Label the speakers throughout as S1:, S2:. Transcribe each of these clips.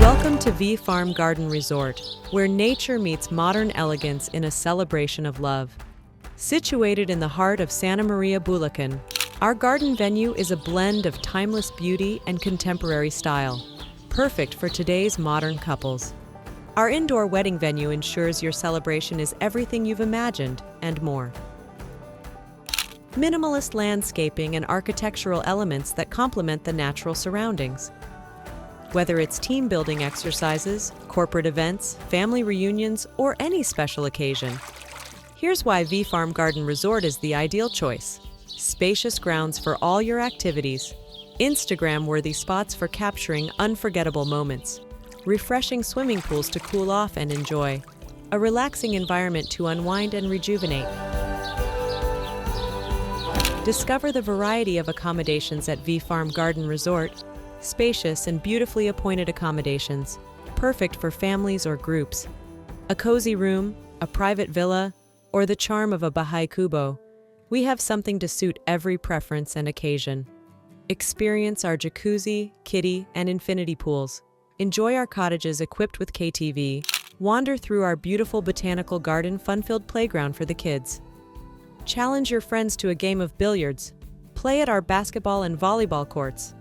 S1: Welcome to VFarm Garden Resort, where nature meets modern elegance in a celebration of love. Situated in the heart of Santa Maria, Bulacan, our garden venue is a blend of timeless beauty and contemporary style, perfect for today's modern couples. Our indoor wedding venue ensures your celebration is everything you've imagined and more. Minimalist landscaping and architectural elements that complement the natural surroundings. Whether it's team-building exercises, corporate events, family reunions, or any special occasion, here's why VFarm Garden Resort is the ideal choice. Spacious grounds for all your activities, Instagram-worthy spots for capturing unforgettable moments, refreshing swimming pools to cool off and enjoy, a relaxing environment to unwind and rejuvenate. Discover the variety of accommodations at VFarm Garden Resort. Spacious and beautifully appointed accommodations, perfect for families or groups. A cozy room, a private villa, or the charm of a Bahay Kubo, we have something to suit every preference and occasion. Experience our Jacuzzi, Kiddie, and infinity pools. Enjoy our cottages equipped with KTV. Wander through our beautiful Botanical Garden fun-filled playground for the kids. Challenge your friends to a game of billiards. Play at our basketball and volleyball courts.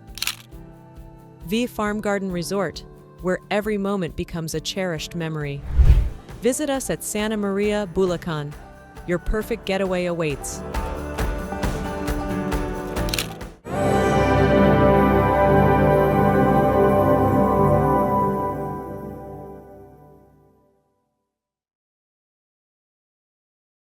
S1: VFarm Garden Resort, where every moment becomes a cherished memory. Visit us at Santa Maria, Bulacan. Your perfect getaway awaits.